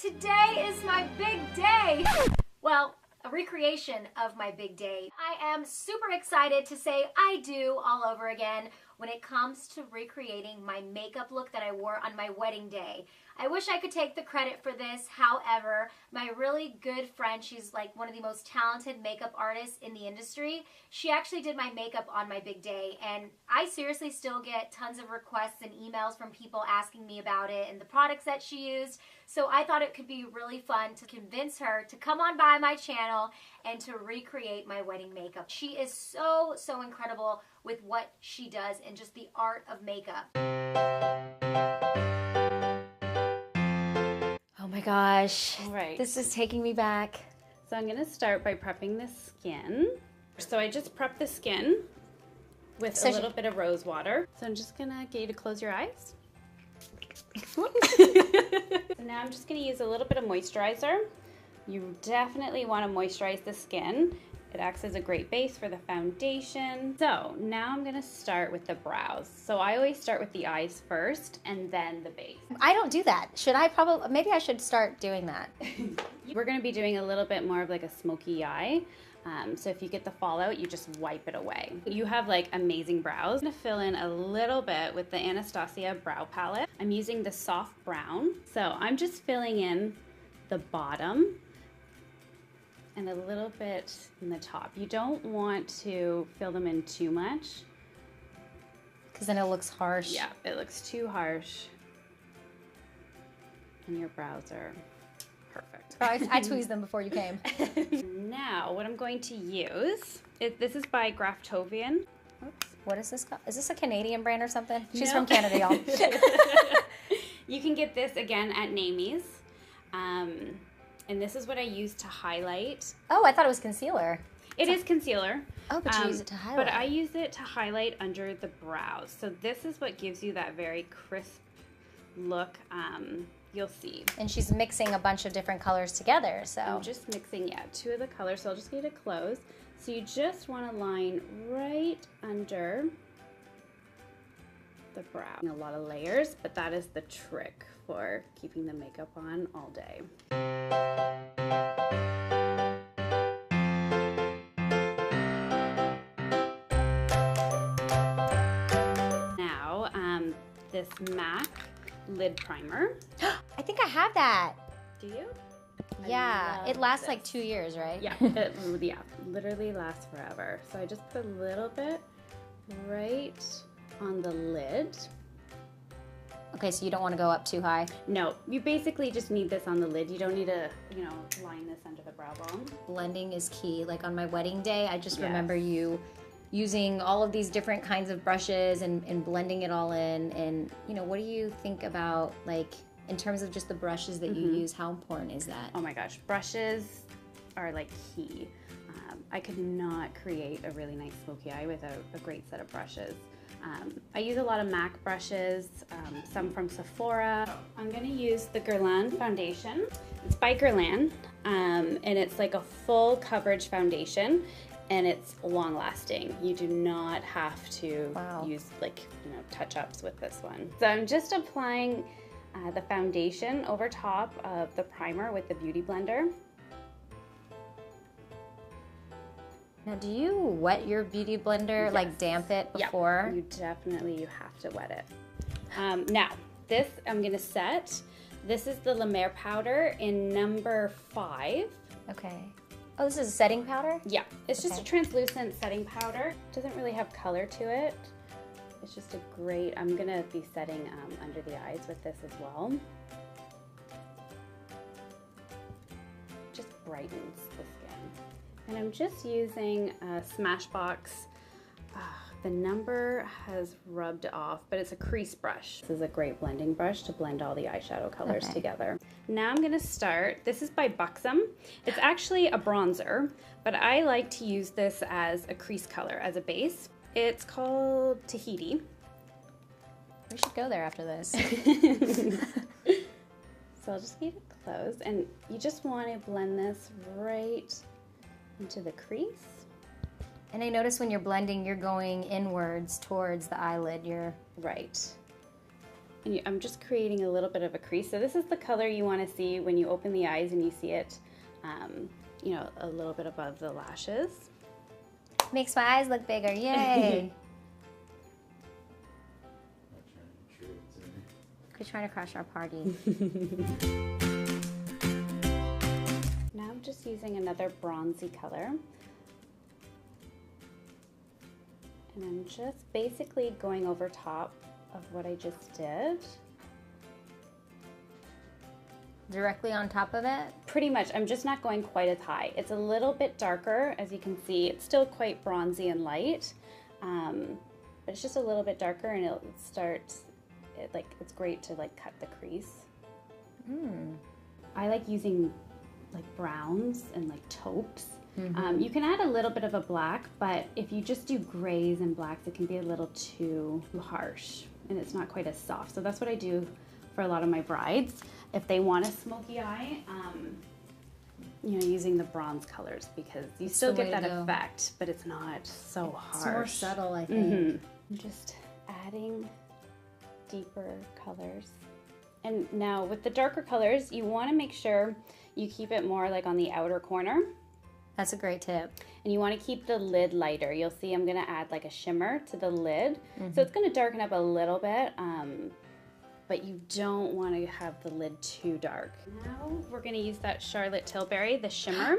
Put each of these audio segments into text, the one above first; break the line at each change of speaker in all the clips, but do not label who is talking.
today is my big day. Well, a recreation of my big day. I am super excited to say I do all over again when it comes to recreating my makeup look that I wore on my wedding day. I wish I could take the credit for this. However, my really good friend, she's like one of the most talented makeup artists in the industry, she actually did my makeup on my big day, and I seriously still get tons of requests and emails from people asking me about it and the products that she used. So I thought it could be really fun to convince her to come on by my channel and to recreate my wedding makeup. She is so incredible with what she does and just the art of makeup. Oh my gosh.
All right.
This is taking me back.
So I'm going to start by prepping the skin. So I just prepped the skin with a little bit of rose water. So I'm just going to get you to close your eyes. So now I'm just going to use a little bit of moisturizer. You definitely want to moisturize the skin. It acts as a great base for the foundation. So now I'm gonna start with the brows. So I always start with the eyes first and then the base.
I don't do that. Maybe I should start doing that.
We're gonna be doing a little bit more of like a smoky eye. So if you get the fallout, you just wipe it away. You have like amazing brows. I'm gonna fill in a little bit with the Anastasia brow palette. I'm using the soft brown. So I'm just filling in the bottom and a little bit in the top. You don't want to fill them in too much.
Because then it looks harsh.
Yeah, it looks too harsh. And your brows are perfect.
I tweezed them before you came.
Now, what I'm going to use, this is by Graftovian.
Oops, what is this called? Is this a Canadian brand or something? She's
No.
from Canada, y'all.
You can get this again at Namie's. And this is what I use to highlight.
Oh, I thought it was concealer.
It is concealer.
Oh, but you use it to highlight.
But I use it to highlight under the brows. So this is what gives you that very crisp look. You'll see.
And she's mixing a bunch of different colors together, so.
I'm just mixing, two of the colors. So I'll just get it close. So you just want to line right under the brow. A lot of layers, but that is the trick for keeping the makeup on all day. Now, this MAC lid primer.
I think I have that.
Do you?
Yeah, it lasts like 2 years, right?
Yeah, literally lasts forever. So I just put a little bit right on the lid.
Okay, so you don't want to go up too high?
No, you basically just need this on the lid. You don't need to, line this under the brow bone.
Blending is key. Like on my wedding day, I just remember you using all of these different kinds of brushes and blending it all in. And, what do you think about, like, in terms of just the brushes that you use, how important is that?
Oh my gosh, brushes are like key. I could not create a really nice smoky eye without a great set of brushes. I use a lot of MAC brushes, some from Sephora. I'm gonna use the Guerlain foundation. It's by Guerlain, and it's like a full coverage foundation, and it's long lasting. You do not have to use touch-ups with this one. So I'm just applying the foundation over top of the primer with the Beauty Blender.
Now, do you wet your Beauty Blender, like damp it before?
Yeah, you have to wet it. Now, this I'm gonna set. This is the La Mer powder in number 5.
Okay. Oh, this is a setting powder?
Yeah, it's just a translucent setting powder. It doesn't really have color to it. It's just a great, I'm gonna be setting under the eyes with this as well. Just brightens the skin. And I'm just using a Smashbox. The number has rubbed off, but it's a crease brush. This is a great blending brush to blend all the eyeshadow colors together. Now I'm gonna start, this is by Buxom. It's actually a bronzer, but I like to use this as a crease color, as a base. It's called Tahiti.
We should go there after this.
So I'll just keep it closed, and you just wanna blend this right into the crease.
And I notice when you're blending, you're going inwards towards the eyelid. You're
right. And I'm just creating a little bit of a crease. So this is the color you want to see when you open the eyes and you see it, you know, a little bit above the lashes.
Makes my eyes look bigger, yay! Quit trying to crash our party.
Now I'm just using another bronzy color. And I'm just basically going over top of what I just did.
Directly on top of it?
Pretty much. I'm just not going quite as high. It's a little bit darker, as you can see. It's still quite bronzy and light, but it's just a little bit darker, and it'll start, it's great to like cut the crease. I like using like browns and like taupes. You can add a little bit of a black, but if you just do grays and blacks, it can be a little too harsh and it's not quite as soft. So that's what I do for a lot of my brides. If they want a smoky eye, you know, using the bronze colors, because you still get that effect, but it's not so harsh.
It's more subtle, I think.
I'm just adding deeper colors. And now with the darker colors, you want to make sure you keep it more like on the outer corner.
That's a great tip.
And you want to keep the lid lighter. You'll see I'm going to add like a shimmer to the lid. So it's going to darken up a little bit, but you don't want to have the lid too dark. Now we're going to use that Charlotte Tilbury, the shimmer.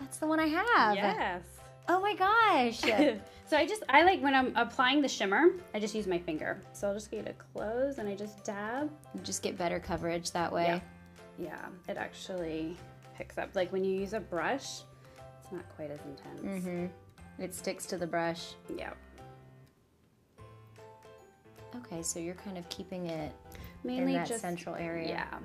That's the one I have.
Yes.
Oh my gosh.
So I like when I'm applying the shimmer, I just use my finger. So I'll just get it close and I just dab.
You just get better coverage that way.
Yeah, it actually picks up. Like when you use a brush, it's not quite as intense.
It sticks to the brush.
Yeah.
Okay, so you're kind of keeping it
Mainly
in that
just
central area.
Yeah.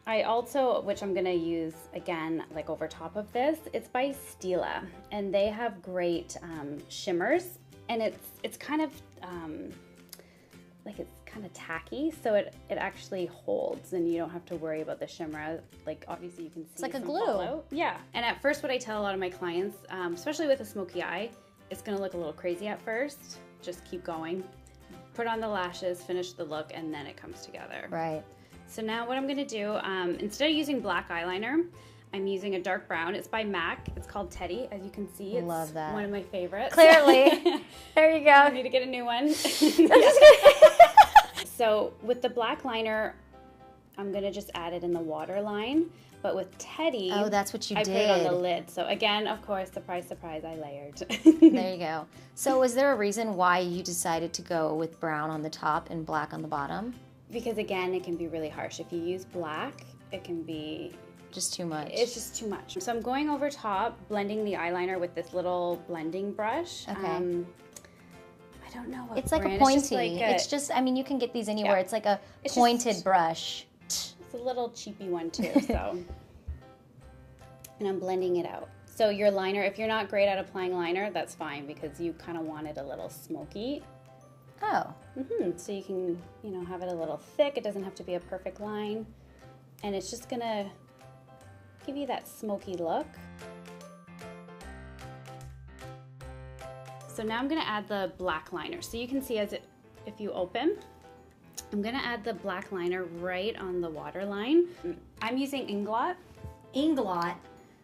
I also, which I'm gonna use again, like over top of this, it's by Stila, and they have great shimmers, and it's kind of like it's kind of tacky, so it actually holds, and you don't have to worry about the shimmer. Like obviously you can see
it's like a
some
glue.
fallout. Yeah. And at first, what I tell a lot of my clients, especially with a smoky eye, it's gonna look a little crazy at first. Just keep going. Put on the lashes, finish the look, and then it comes together.
Right.
So now what I'm going to do, instead of using black eyeliner, I'm using a dark brown. It's by MAC. It's called Teddy. As you can see, it's
Love that.
one of my favorites.
Clearly. There you go.
I need to get a new one. So with the black liner, I'm going to just add it in the waterline. But with Teddy,
Oh, that's what you
I
did.
put it on the lid. So again, of course, surprise, surprise, I layered.
There you go. So was there a reason why you decided to go with brown on the top and black on the bottom?
Because again, it can be really harsh. If you use black, it can be
Just too much.
It's just too much. So I'm going over top, blending the eyeliner with this little blending brush.
Okay.
I don't know what
It's like
brand.
a pointy.
It's just like
It's just, I mean, you can get these anywhere.
Yeah.
It's like a
It's
pointed
just-
brush.
It's a little cheapy one too, so. And I'm blending it out. So your liner, if you're not great at applying liner, that's fine because you kind of want it a little smoky.
Oh.
So you can, you know, have it a little thick. It doesn't have to be a perfect line. And it's just gonna give you that smoky look. So now I'm gonna add the black liner. So you can see if you open, I'm gonna add the black liner right on the waterline. I'm using Inglot.
Inglot.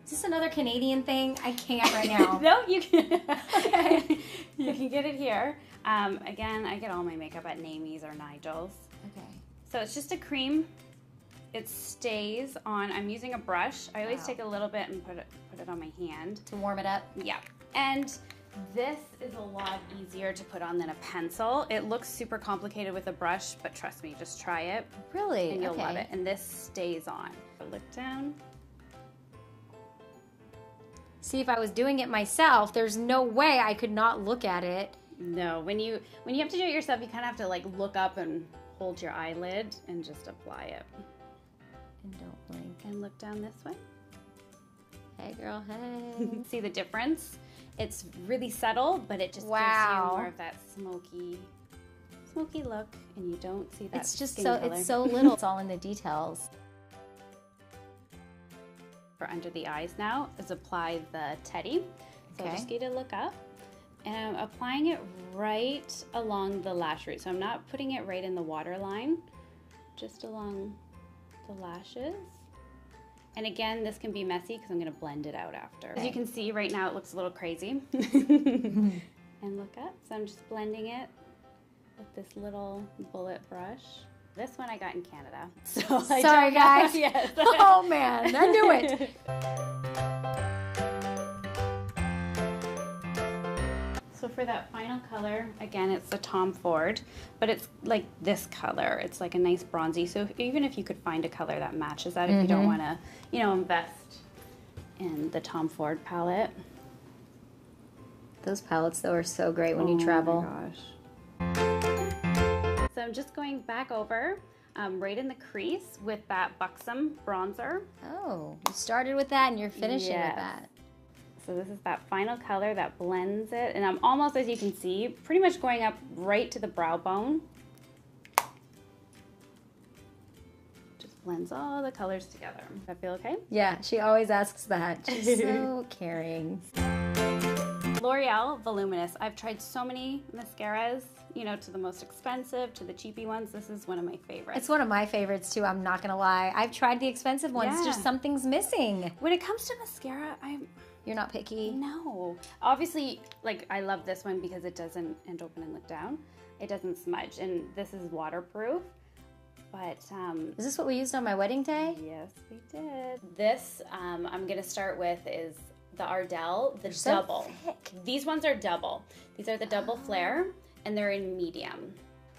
Is this another Canadian thing? I can't right now.
No, you can. Okay. You can get it here. Again, I get all my makeup at Namies or Nigel's.
Okay.
So it's just a cream. It stays on. I'm using a brush. I always take a little bit and put it on my hand.
To warm it up?
Yeah. And this is a lot easier to put on than a pencil. It looks super complicated with a brush, but trust me, just try it.
Really?
And you'll
okay.
love it. And this stays on. Look down.
See, if I was doing it myself, there's no way I could not look at it.
No, when you have to do it yourself, you kind of have to like look up and hold your eyelid and just apply it.
And don't blink.
And look down this way.
Hey, girl, hey.
See the difference? It's really subtle, but it just gives
Wow.
you more of that smoky look, and you don't see that.
It's just
skin
so,
color.
it's so little. It's all in the details.
For under the eyes now is apply the Teddy. So
Okay.
just get to look up, And I'm applying it right along the lash root. So I'm not putting it right in the waterline, just along the lashes. And again, this can be messy because I'm gonna blend it out after. As you can see right now, it looks a little crazy. And look up, so I'm just blending it with this little bullet brush. This one I got in Canada. So
Sorry guys.
Yes.
Oh man, I knew it.
So for that final color, again, it's the Tom Ford, but it's like this color. It's like a nice bronzy. So even if you could find a color that matches that, if you don't want to, you know, invest in the Tom Ford palette.
Those palettes though are so great when you travel.
Oh my gosh. So I'm just going back over right in the crease with that Buxom bronzer.
Oh, you started with that and you're finishing with
Yes.
that.
So this is that final color that blends it. And I'm almost, as you can see, pretty much going up right to the brow bone. Just blends all the colors together. Does that feel okay?
Yeah, she always asks that. She's so caring.
L'Oreal Voluminous. I've tried so many mascaras, you know, to the most expensive, to the cheapy ones. This is one of my favorites.
It's one of my favorites too, I'm not gonna lie. I've tried the expensive ones,
Yeah.
just something's missing.
When it comes to mascara,
You're not picky?
No. Obviously, like, I love this one because it doesn't, and open and look down, it doesn't smudge, and this is waterproof, but,
Is this what we used on my wedding day?
yes, we did. This, I'm gonna start with is the Ardell, the
so
double.
thick.
These ones are double. These are the double flare, and they're in medium.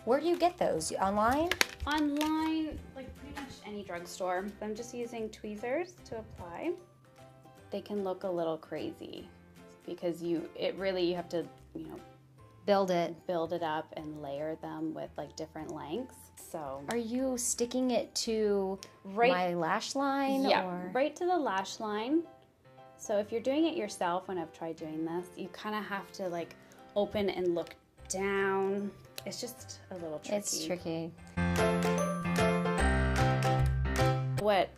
Where do you get those? Online?
Online, like pretty much any drugstore. I'm just using tweezers to apply. They can look a little crazy because you have to, you know,
Build it.
build it up and layer them with like different lengths. So
Are you sticking it to
Right-
my lash line?
yeah,
Or?
right to the lash line. So if you're doing it yourself, when I've tried doing this, you kind of have to like open and look down. It's just a little tricky.
It's tricky.
What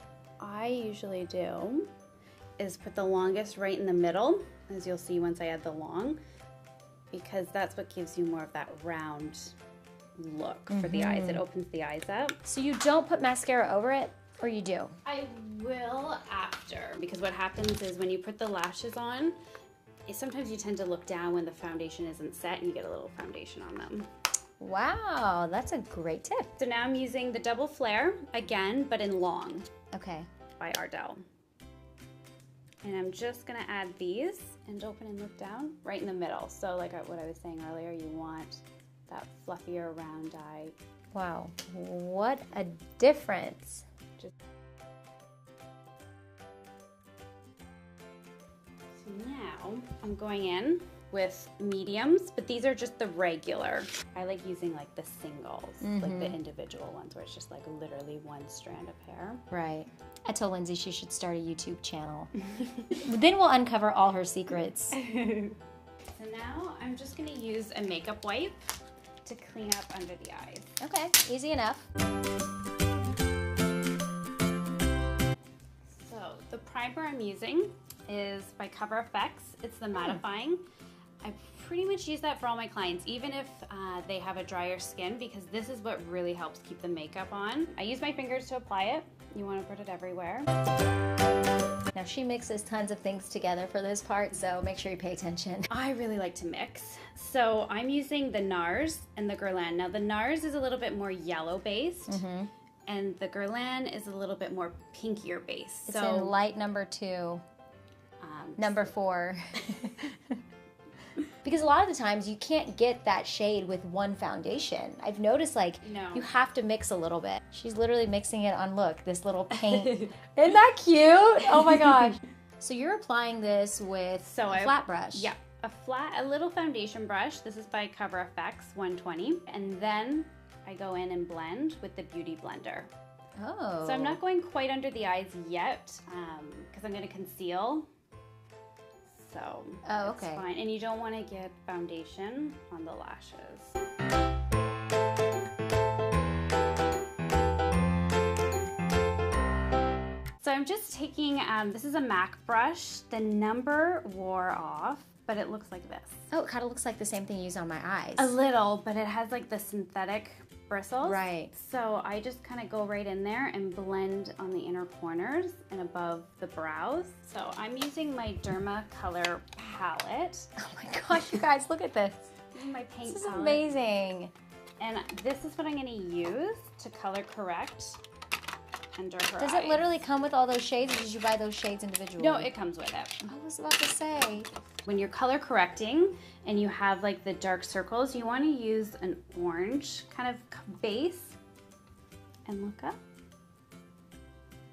I usually do is put the longest right in the middle, as you'll see once I add the long, because that's what gives you more of that round look for the eyes. It opens the eyes up.
So you don't put mascara over it, or you do?
I will after, because what happens is when you put the lashes on, sometimes you tend to look down when the foundation isn't set and you get a little foundation on them.
Wow, that's a great tip.
So now I'm using the double flare again, but in long
Okay.
by Ardell. And I'm just gonna add these and open and look down right in the middle. So like what I was saying earlier, you want that fluffier round eye.
Wow, what a difference.
So now I'm going in with mediums, but these are just the regular. I like using like the singles, like the individual ones where it's just like literally one strand of hair.
Right. I told Lindsay she should start a YouTube channel. Then we'll uncover all her secrets.
So now I'm just gonna use a makeup wipe to clean up under the eyes.
Okay, easy enough.
So the primer I'm using is by Cover FX. It's the mattifying. I pretty much use that for all my clients, even if they have a drier skin, because this is what really helps keep the makeup on. I use my fingers to apply it. You want to put it everywhere.
Now she mixes tons of things together for this part, so make sure you pay attention.
I really like to mix. So I'm using the NARS and the Guerlain. Now the NARS is a little bit more yellow based, and the Guerlain is a little bit more pinkier based.
It's in light number 2, number 4. Because a lot of the times you can't get that shade with one foundation. I've noticed like
No.
you have to mix a little bit. She's literally mixing it on, look, this little paint. Isn't that cute? Oh my gosh. So you're applying this with a flat brush.
Yeah, a little foundation brush. This is by Cover FX 120. And then I go in and blend with the Beauty Blender.
Oh.
So I'm not going quite under the eyes yet because I'm going to conceal. So
okay.
it's fine. And you don't want to get foundation on the lashes. So I'm just taking, this is a MAC brush. The number wore off, but it looks like this.
Oh, it kind of looks like the same thing you use on my eyes.
A little, but it has like the synthetic bristles.
Right.
So I just kind of go right in there and blend on the inner corners and above the brows. So I'm using my Derma Color palette.
Oh my gosh, you guys, look at this.
This is my paint
This is
palette.
amazing.
And this is what I'm going to use to color correct under her
Does
eyes.
it literally come with all those shades, or did you buy those shades individually?
No, it comes with it.
I was about to say.
When you're color correcting and you have like the dark circles, you want to use an orange kind of base and look up.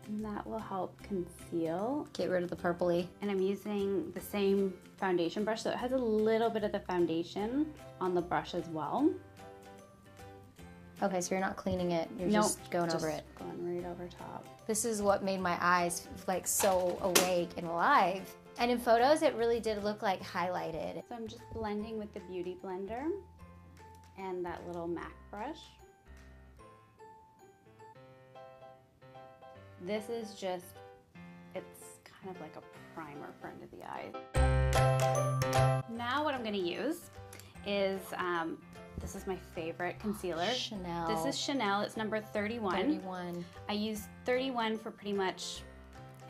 And that will help conceal.
Get rid of the purpley.
And I'm using the same foundation brush, so it has a little bit of the foundation on the brush as well.
Okay, so you're not cleaning it, you're just going over it.
Going right over top.
This is what made my eyes like so awake and alive. And in photos, it really did look like highlighted.
So I'm just blending with the Beauty Blender and that little MAC brush. This is just, it's kind of like a primer for under the eyes. Now what I'm gonna use is, this is my favorite concealer.
Chanel.
This is Chanel, it's number 31.
31.
I use 31 for pretty much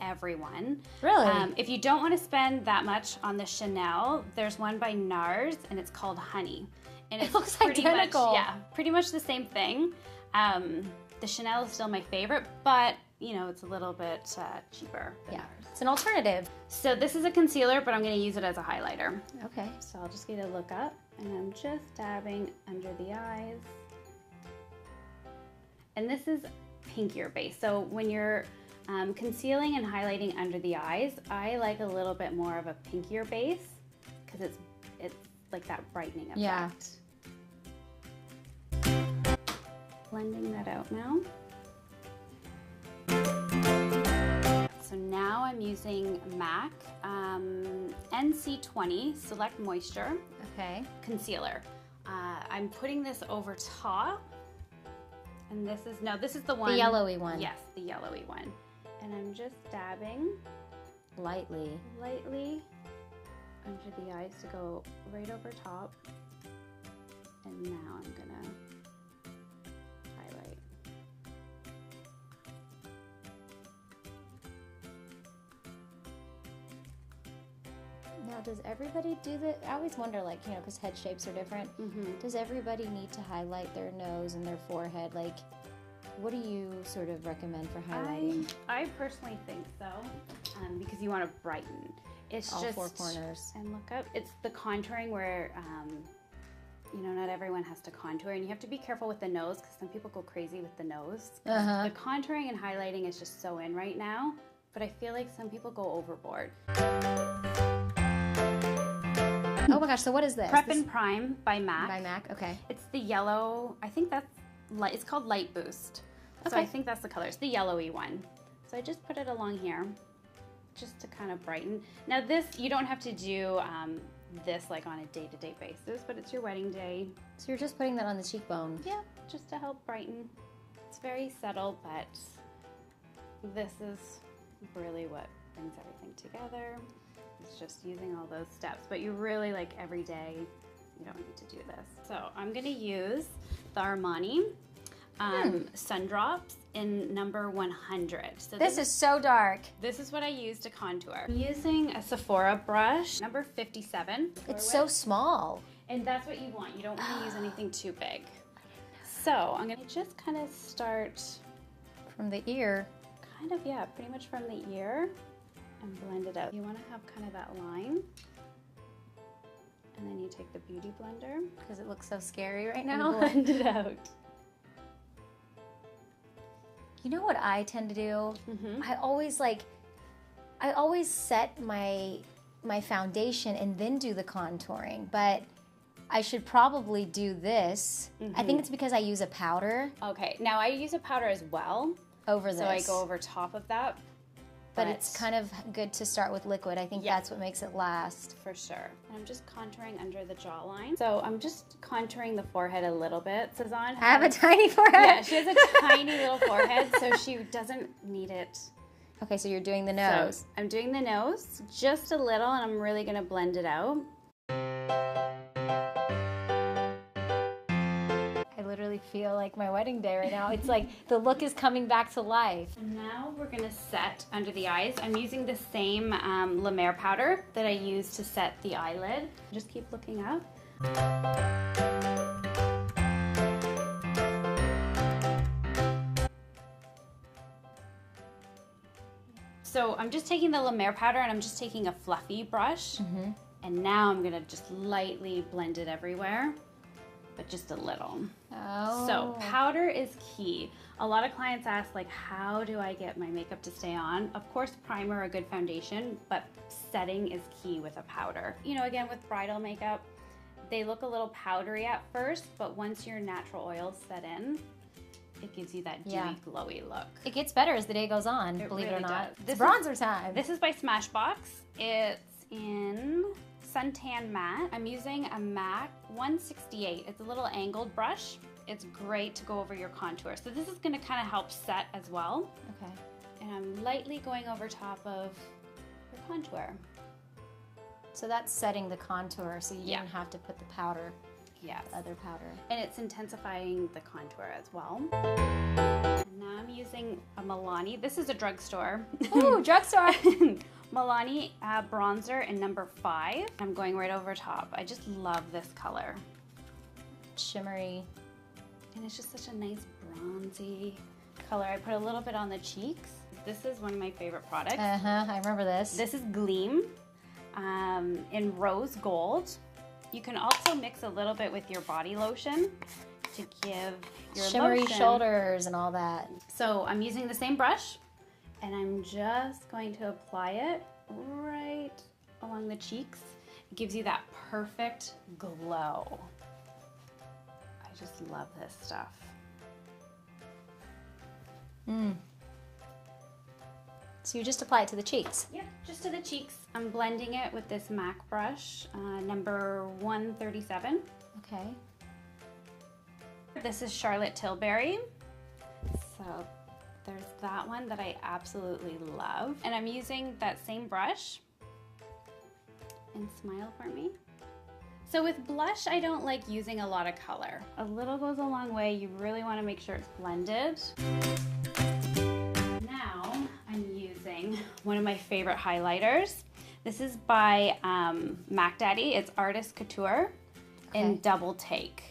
everyone.
Really?
If you don't want to spend that much on the Chanel, there's one by NARS and it's called Honey. And
It looks identical.
Much, yeah, pretty much the same thing. The Chanel is still my favorite, but you know, it's a little bit cheaper than NARS.
It's an alternative.
So this is a concealer, but I'm going to use it as a highlighter.
Okay.
So I'll just get a look up and I'm just dabbing under the eyes. And this is pinkier base. So when you're concealing and highlighting under the eyes, I like a little bit more of a pinkier base because it's like that brightening effect.
Yeah.
Blending that out now. So now I'm using MAC NC20 Select Moisture
Okay.
Concealer. I'm putting this over top, and this is the one.
The yellowy one.
Yes, the yellowy one. And I'm just dabbing
Lightly.
lightly under the eyes to go right over top. And now I'm gonna highlight.
Now, does everybody do that? I always wonder, like, you know, because head shapes are different. Does everybody need to highlight their nose and their forehead? Like, what do you sort of recommend for highlighting?
I personally think so, because you want to brighten. It's
All
just
four corners.
And look up. It's the contouring where, you know, not everyone has to contour, and you have to be careful with the nose because some people go crazy with the nose. The contouring and highlighting is just so in right now, but I feel like some people go overboard.
Oh my gosh, so what is this?
Prep and Prime by MAC.
By MAC, okay.
It's the yellow, I think that's light, it's called Light Boost. So I think that's the color, it's the yellowy one. So I just put it along here, just to kind of brighten. Now this, you don't have to do this like on a day-to-day basis, but it's your wedding day.
So you're just putting that on the cheekbone.
Yeah, just to help brighten. It's very subtle, but this is really what brings everything together. It's just using all those steps, but you really, like, every day, you don't need to do this. So I'm gonna use the Armani Sun Drops in number 100. So
This is so dark.
this is what I use to contour. I'm using a Sephora brush, number 57.
It's so small.
And that's what you want. You don't want to use anything too big. So I'm gonna just kind of start
From the ear.
kind of, yeah, pretty much from the ear and blend it out. You want to have kind of that line. And then you take the Beauty Blender
Because it looks so scary right
and
now.
blend it out.
You know what I tend to do? I always set my foundation and then do the contouring, but I should probably do this. I think it's because I use a powder
Okay, now I use a powder as well.
over this.
So I go over top of that.
but it's kind of good to start with liquid. I think that's what makes it last.
For sure. And I'm just contouring under the jawline. So I'm just contouring the forehead a little bit. Suzanne
I have a tiny forehead.
Yeah, she has a tiny little forehead, so she doesn't need it
Okay, so you're doing the nose.
So I'm doing the nose just a little, and I'm really gonna blend it out.
I literally feel like my wedding day right now. It's like the look is coming back to life.
And now we're gonna set under the eyes. I'm using the same La Mer powder that I used to set the eyelid. Just keep looking up. So I'm just taking the La Mer powder and I'm just taking a fluffy brush. And now I'm gonna just lightly blend it everywhere, but just a little.
Oh.
So powder is key. A lot of clients ask, like, how do I get my makeup to stay on? Of course, primer, a good foundation, but setting is key with a powder. You know, again, with bridal makeup, they look a little powdery at first, but once your natural oils set in, it gives you that dewy, glowy look.
It gets better as the day goes on, believe it or
really
not.
does.
It's bronzer time.
This is by Smashbox. It's in Suntan Matte. I'm using a MAC 168. It's a little angled brush. It's great to go over your contour. So this is gonna kind of help set as well.
Okay.
And I'm lightly going over top of your contour.
So that's setting the contour so you don't have to put the powder.
Yes.
Other powder.
And it's intensifying the contour as well. And now I'm using a Milani. This is a drugstore.
Ooh, drugstore.
Milani bronzer in number 5. I'm going right over top. I just love this color.
Shimmery.
And it's just such a nice bronzy color. I put a little bit on the cheeks. This is one of my favorite products.
I remember this.
This is Gleam in rose gold. You can also mix a little bit with your body lotion to give your
shimmery
lotion.
shoulders and all that.
So I'm using the same brush and I'm just going to apply it right along the cheeks. It gives you that perfect glow. I just love this stuff.
So you just apply it to the cheeks.
Yep, just to the cheeks. I'm blending it with this MAC brush, number 137.
Okay.
This is Charlotte Tilbury. So there's that one that I absolutely love. And I'm using that same brush. And smile for me. So with blush, I don't like using a lot of color. A little goes a long way. You really want to make sure it's blended. Now I'm using one of my favorite highlighters. This is by Mac Daddy. It's Artist Couture in Double Take.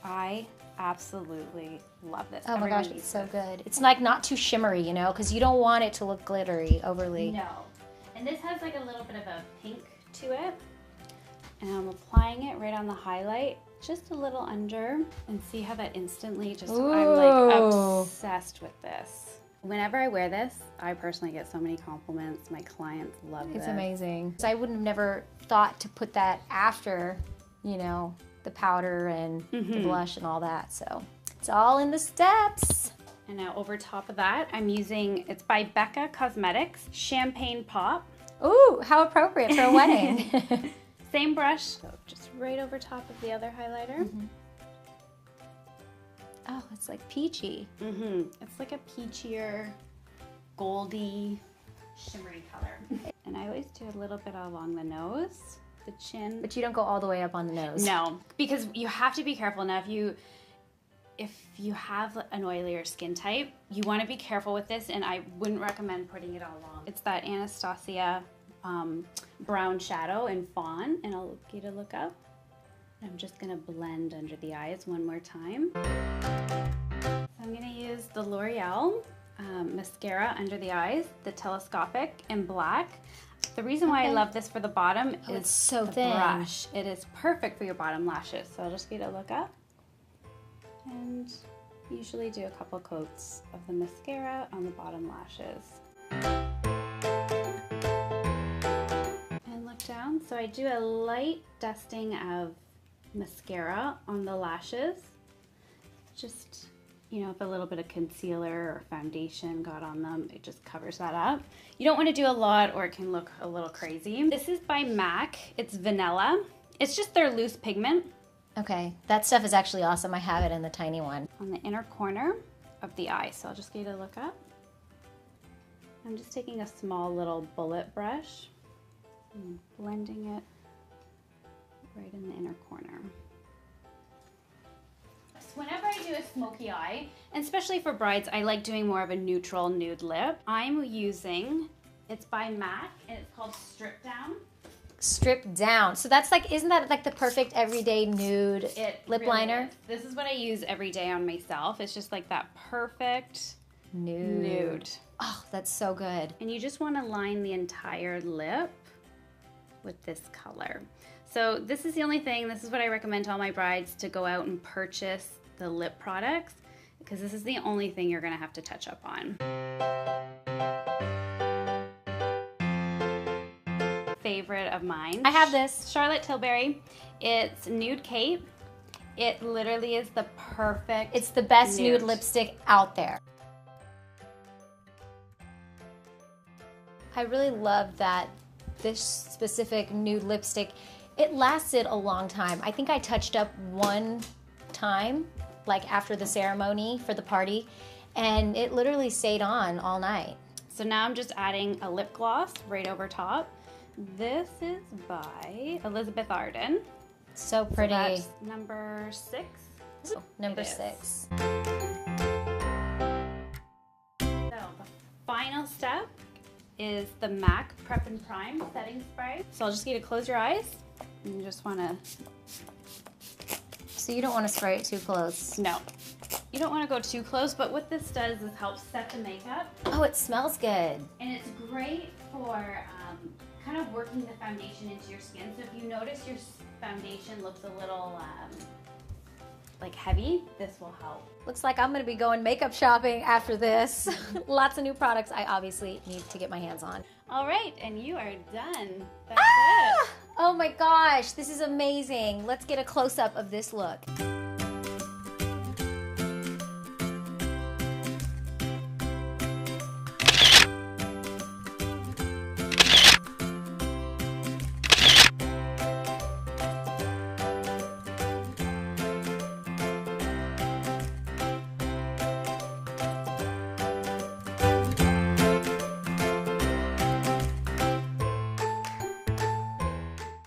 I absolutely love this.
Oh my gosh, it's so good. It's like not too shimmery, you know, because you don't want it to look glittery overly.
No. And this has like a little bit of a pink to it. And I'm applying it right on the highlight, just a little under, and see how that instantly just, I'm like obsessed with this. Whenever I wear this, I personally get so many compliments. My clients love this.
It's amazing. So I would have never thought to put that after, you know, the powder and the blush and all that. So it's all in the steps.
And now over top of that, I'm using, it's by Becca Cosmetics, Champagne Pop.
Ooh, how appropriate for a wedding.
Same brush, so just right over top of the other highlighter.
Oh, it's like peachy.
It's like a peachier, goldy, shimmery color. And I always do a little bit along the nose, the chin.
But you don't go all the way up on the nose.
No, because you have to be careful. Now, if you have an oilier skin type, you want to be careful with this, and I wouldn't recommend putting it all on. It's that Anastasia brown shadow in Fawn, and I'll get a look up. I'm just gonna blend under the eyes one more time. So I'm gonna use the L'Oreal mascara under the eyes, the Telescopic in black. The reason why I love this for the bottom is
it's so
the
thin.
brush. It is perfect for your bottom lashes. So I'll just get a look up and usually do a couple coats of the mascara on the bottom lashes. And look down. So I do a light dusting of mascara on the lashes. Just, you know, if a little bit of concealer or foundation got on them, it just covers that up. You don't want to do a lot or it can look a little crazy. This is by MAC. It's Vanilla. It's just their loose pigment.
Okay, that stuff is actually awesome. I have it in the tiny one.
On the inner corner of the eye. So I'll just get a look up. I'm just taking a small little bullet brush and blending it right in the inner corner. So whenever I do a smoky eye, and especially for brides, I like doing more of a neutral nude lip. I'm using, it's by MAC, and it's called Strip Down.
Strip Down. So that's like, isn't that like the perfect everyday nude lip
really
liner?
is. This is what I use every day on myself. It's just like that perfect
Nude. Oh, that's so good.
And you just want to line the entire lip with this color. So this is the only thing, this is what I recommend to all my brides, to go out and purchase the lip products, because this is the only thing you're gonna have to touch up on. Favorite of mine.
I have this.
Charlotte Tilbury. It's Nude Cape. It literally is the perfect
It's the best nude lipstick out there. I really love that this specific nude lipstick, it lasted a long time. I think I touched up one time, like after the ceremony for the party, and it literally stayed on all night.
So now I'm just adding a lip gloss right over top. This is by Elizabeth Arden.
So pretty.
So that's number 6.
Oh, number 6.
So the final step is the MAC Prep and Prime Setting Spray. So I'll just get you to close your eyes. And you just want to...
So you don't want to spray it too close?
No. You don't want to go too close, but what this does is help set the makeup.
Oh, it smells good.
And it's great for kind of working the foundation into your skin. So if you notice your foundation looks a little like heavy, this will help.
Looks like I'm going to be going makeup shopping after this. Lots of new products I obviously need to get my hands on.
All right, and you are done. That's it.
Oh my gosh, this is amazing. Let's get a close-up of this look.